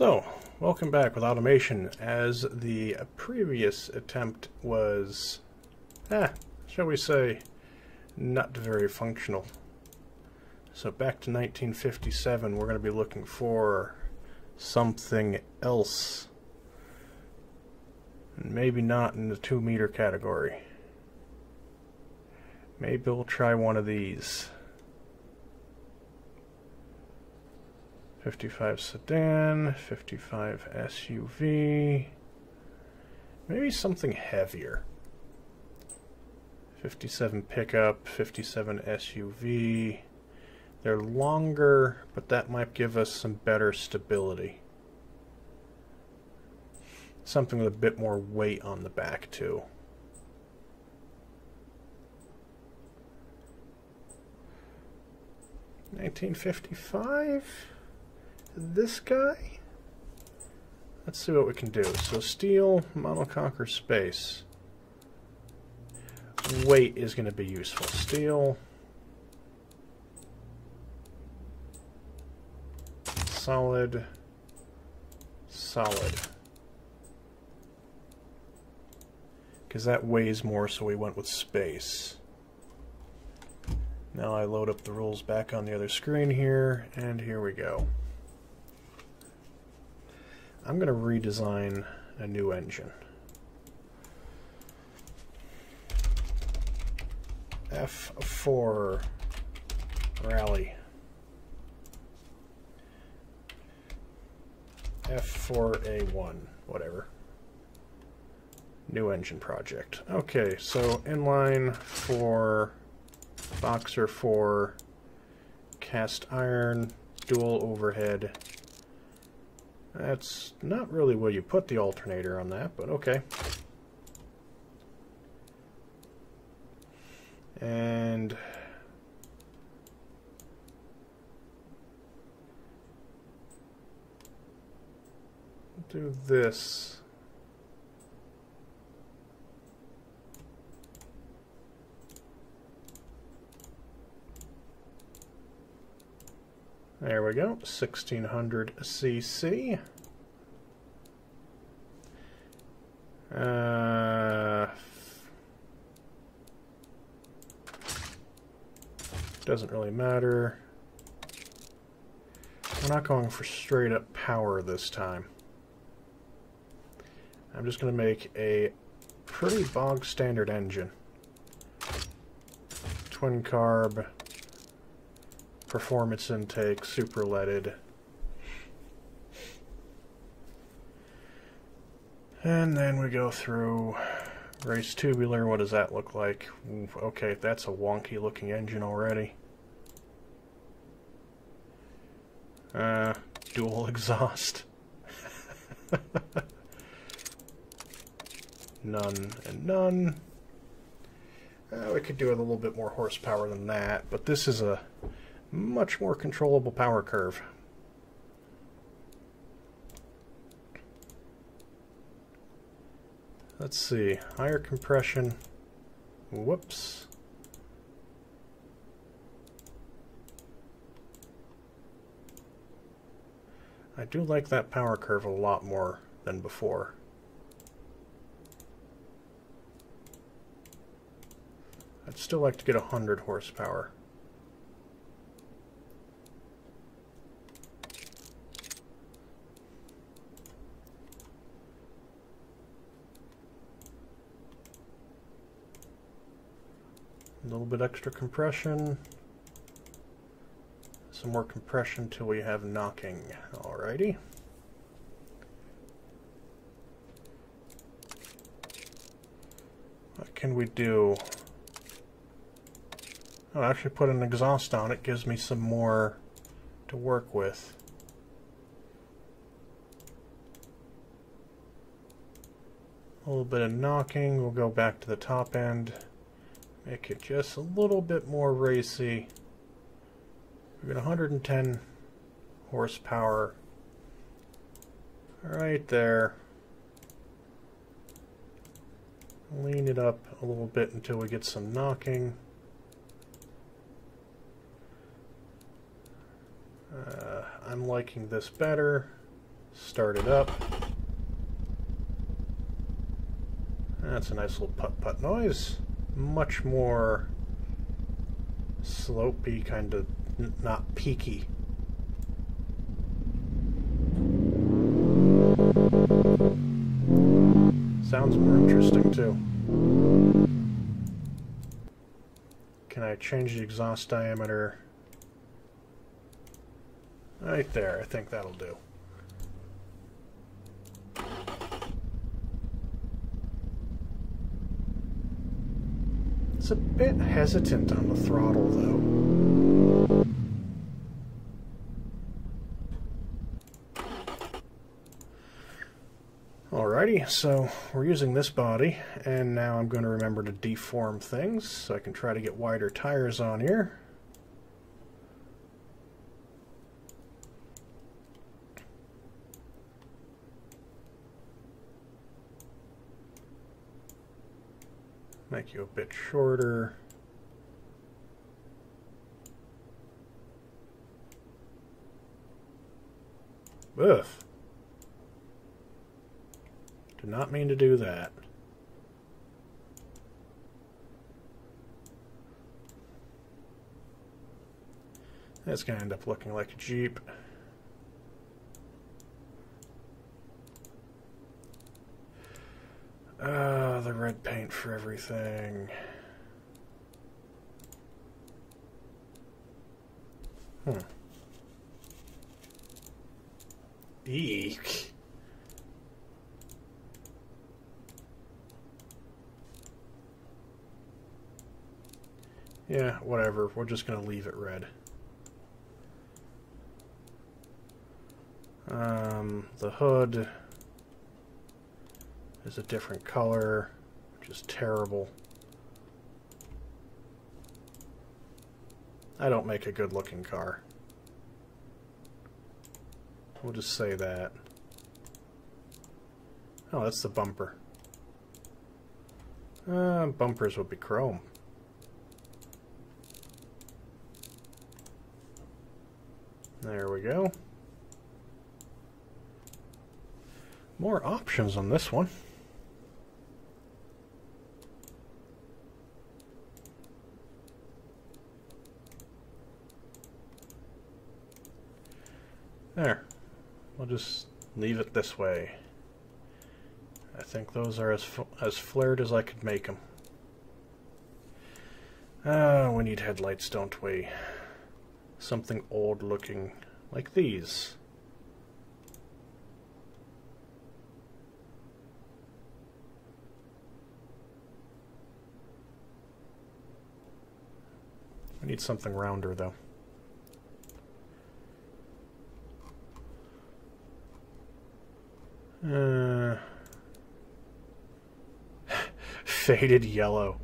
So, welcome back with Automation, as the previous attempt was, shall we say, not very functional. So back to 1957, we're going to be looking for something else. Maybe not in the 2-meter category. Maybe we'll try one of these. 55 sedan, 55 SUV, maybe something heavier. 57 pickup, 57 SUV. They're longer, but that might give us some better stability. Something with a bit more weight on the back too. $1955? This guy? Let's see what we can do. So steel, model conquer space. Weight is going to be useful. Steel. Solid. Solid. Because that weighs more, so we went with space. Now I load up the rules back on the other screen here, and here we go. I'm going to redesign a new engine. F4 Rally. F4A1, whatever. New engine project. Okay, so inline for boxer 4, cast iron, dual overhead. That's not really where you put the alternator on that, but okay. And do this. There we go, 1600 cc. Doesn't really matter. We're not going for straight up power this time. I'm just going to make a pretty bog standard engine. Twin carb. Performance intake, super leaded. And then we go through race tubular. What does that look like? Okay, that's a wonky looking engine already. Dual exhaust. None and none. We could do with a little bit more horsepower than that, but this is a much more controllable power curve. Let's see, higher compression. Whoops. I do like that power curve a lot more than before. I'd still like to get 100 horsepower. A little bit extra compression. Some more compression till we have knocking. Alrighty. What can we do? I'll actually put an exhaust on it. Gives me some more to work with. A little bit of knocking. We'll go back to the top end. Make it just a little bit more racy. We've got 110 horsepower right there. Lean it up a little bit until we get some knocking. I'm liking this better. Start it up. That's a nice little putt-putt noise. Much more slopey, kind of not peaky. Sounds more interesting too. Can I change the exhaust diameter? Right there, I think that'll do. It's a bit hesitant on the throttle though. Alrighty, so we're using this body, and now I'm going to remember to deform things so I can try to get wider tires on here. Make you a bit shorter. Ugh. Did not mean to do that. That's going to end up looking like a Jeep. The red paint for everything. Eek. Yeah, whatever. We're just going to leave it red. The hood is a different color, which is terrible. I don't make a good looking car. We'll just say that. Oh, that's the bumper. Bumpers would be chrome. There we go. More options on this one. There. We'll just leave it this way. I think those are as flared as I could make them. We need headlights, don't we? Something old looking, like these. I need something rounder though. Faded yellow.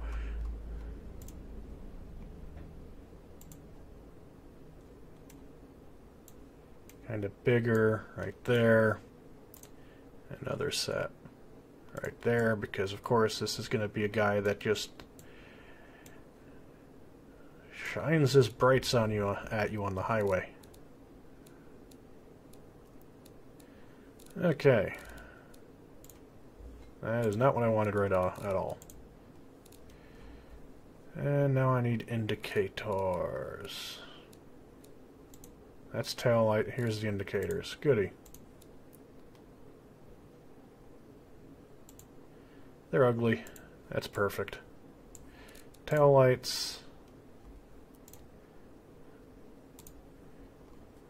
Kind of bigger right there. Another set right there, because of course this is going to be a guy that just shines his brights on you at you on the highway. Okay. That is not what I wanted right at all. And now I need indicators. That's tail light. Here's the indicators. Goody. They're ugly. That's perfect. Tail lights.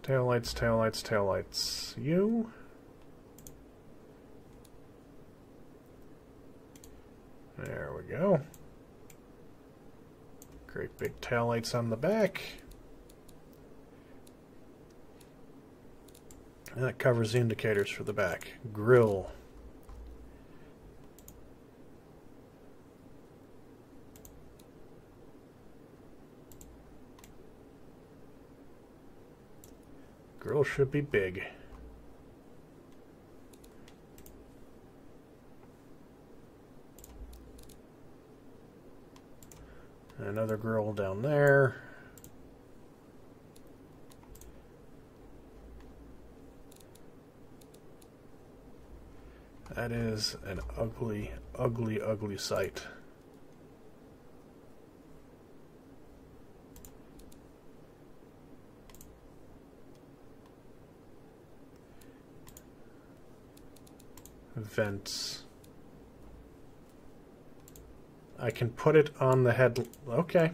Tail lights, tail lights, tail lights. You. There we go. Great big taillights on the back. And that covers the indicators for the back. Grille. Grille should be big. Another grille down there. That is an ugly, ugly, ugly sight. Vents. I can put it on the head. Okay.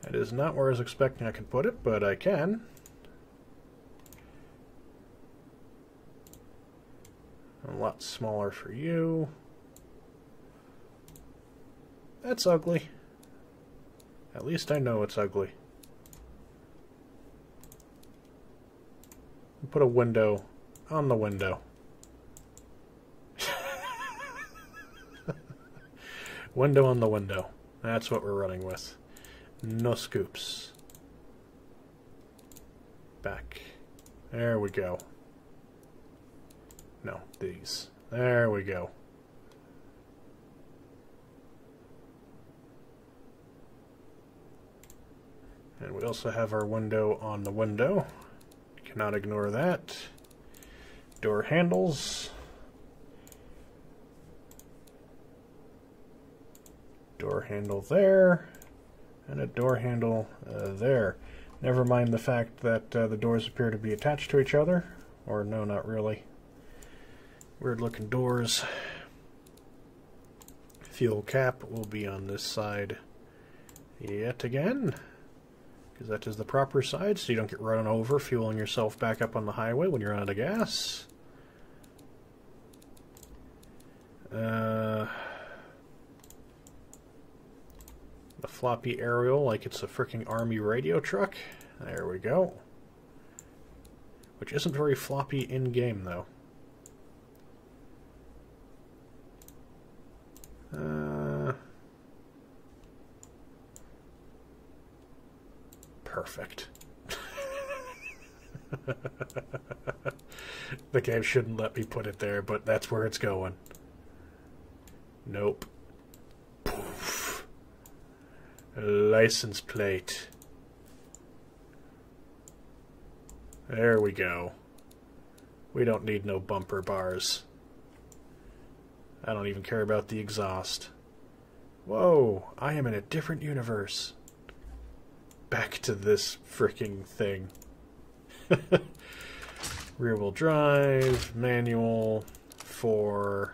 That is not where I was expecting I could put it, but I can. A lot smaller for you. That's ugly. At least I know it's ugly. Put a window on the window. Window on the window. That's what we're running with. No scoops. Back. There we go. No, these. There we go. And we also have our window on the window. Cannot ignore that. Door handles. Door handle there. And a door handle there. Never mind the fact that the doors appear to be attached to each other. Or no, not really. Weird looking doors. Fuel cap will be on this side yet again, because that is the proper side, so you don't get run over fueling yourself back up on the highway when you're out of gas. The floppy aerial like it's a freaking army radio truck. There we go. Which isn't very floppy in-game, though. Perfect. The game shouldn't let me put it there, but that's where it's going. Nope. Poof. License plate. There we go. We don't need no bumper bars. I don't even care about the exhaust. Whoa, I am in a different universe. Back to this freaking thing. Rear-wheel drive, manual, for...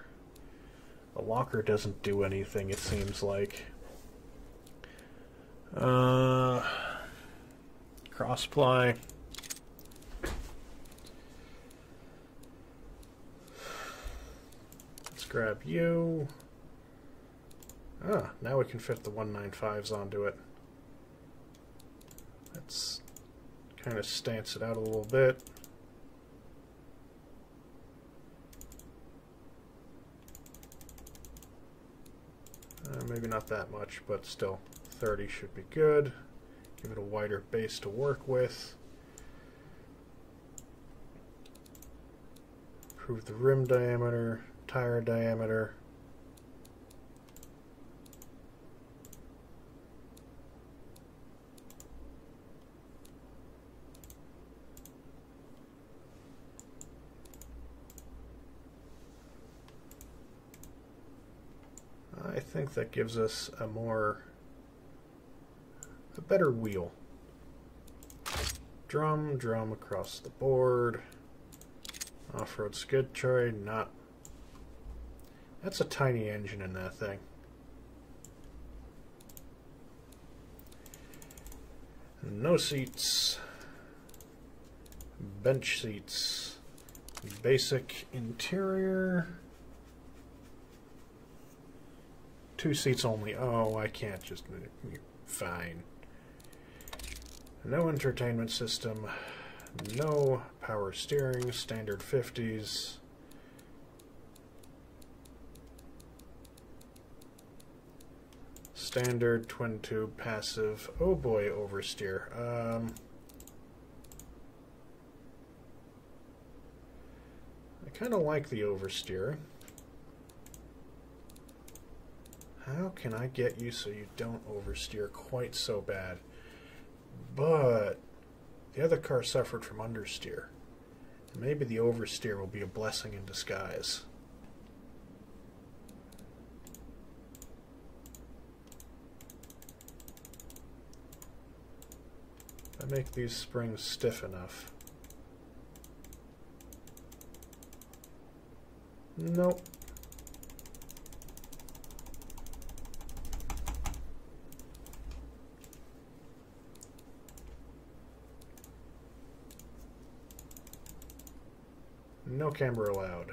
The locker doesn't do anything, it seems like. Cross-ply. Let's grab you. Ah, now we can fit the 195s onto it. Let's kind of stance it out a little bit. Maybe not that much, but still 30 should be good. Give it a wider base to work with. Improve the rim diameter, tire diameter. I think that gives us a better wheel. Drum across the board. Off-road skid tray, not. That's a tiny engine in that thing. No seats. Bench seats. Basic interior. 2 seats only. Oh, I can't just... Fine. No entertainment system. No power steering. Standard 50s. Standard twin tube passive. Oh boy, oversteer. I kind of like the oversteering. How can I get you so you don't oversteer quite so bad? But the other car suffered from understeer. Maybe the oversteer will be a blessing in disguise. If I make these springs stiff enough. Nope. No camber allowed.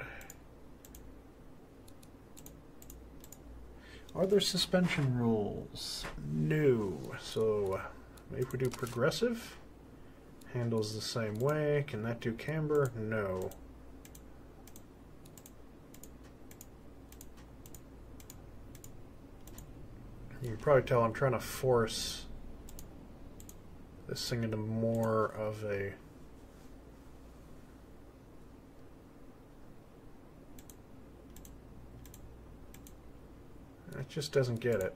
Are there suspension rules? No. So maybe we do progressive. Handles the same way. Can that do camber? No. You can probably tell I'm trying to force this thing into more of a it just doesn't get it.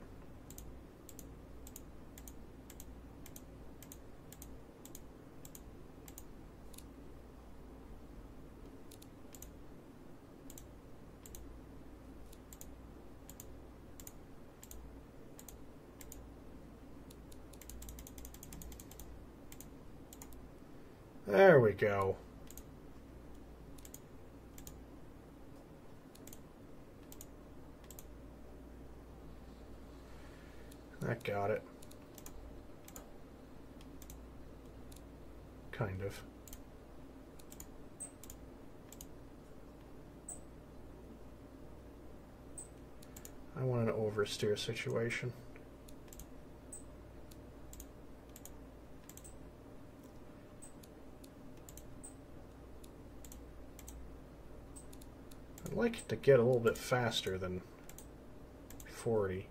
There we go. That got it. Kind of. I want an oversteer situation. I'd like it to get a little bit faster than 40.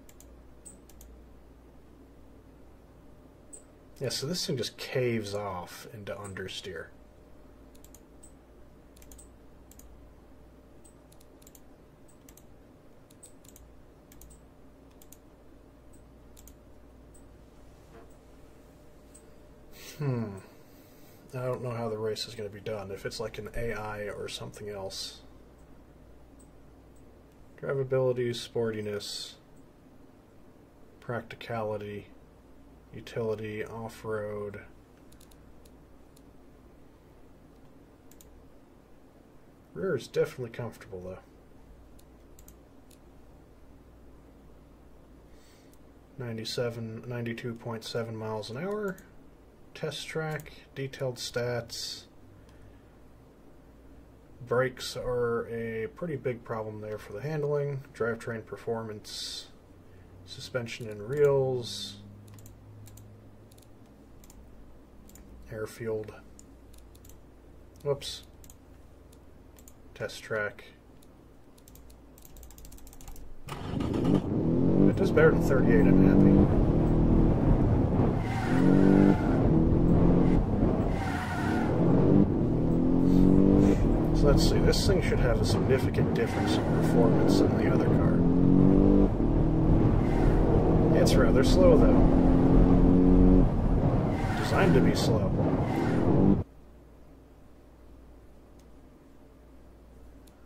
Yeah, so this thing just caves off into understeer. I don't know how the race is going to be done, if it's like an AI or something else. Drivability, sportiness, practicality, utility, off-road. Rear is definitely comfortable though. 92.7 miles an hour. Test track, detailed stats. Brakes are a pretty big problem there for the handling. Drivetrain performance, suspension and reels, airfield. Whoops. Test track. It does better than 38, I'm happy. So let's see, this thing should have a significant difference in performance than the other car. It's rather slow though. Designed to be slow.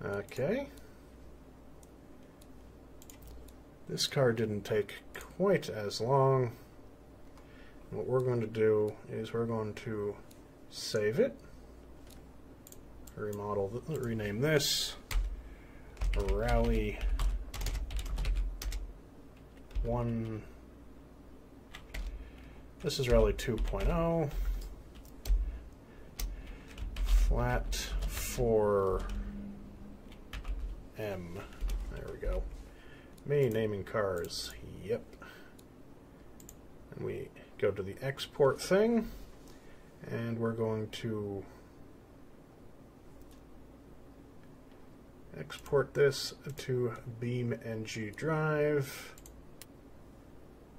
Okay. This car didn't take quite as long. What we're going to do is we're going to save it, remodel, rename this Rally 1. This is Rally 2.0. Flat 4M. There we go. Me naming cars. Yep. And we go to the export thing, and we're going to export this to BeamNG drive.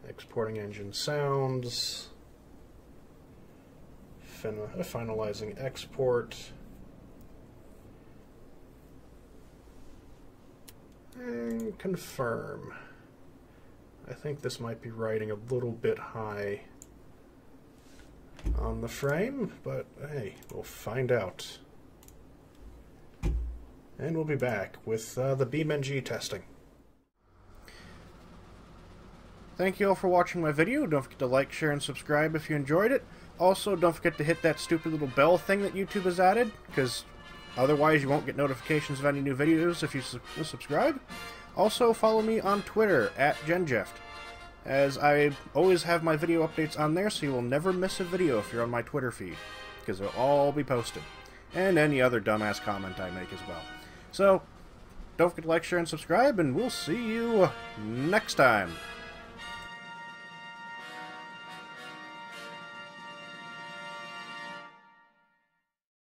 Exporting engine sounds. Finalizing export. And confirm. I think this might be writing a little bit high on the frame, but hey, we'll find out. and we'll be back with the BeamNG testing. Thank you all for watching my video. Don't forget to like, share, and subscribe if you enjoyed it. Also, don't forget to hit that stupid little bell thing that YouTube has added, because otherwise you won't get notifications of any new videos if you subscribe. Also, follow me on Twitter, @GenJeft, as I always have my video updates on there, so you will never miss a video if you're on my Twitter feed, because they'll all be posted. And any other dumbass comment I make as well. So, don't forget to like, share, and subscribe, and we'll see you next time.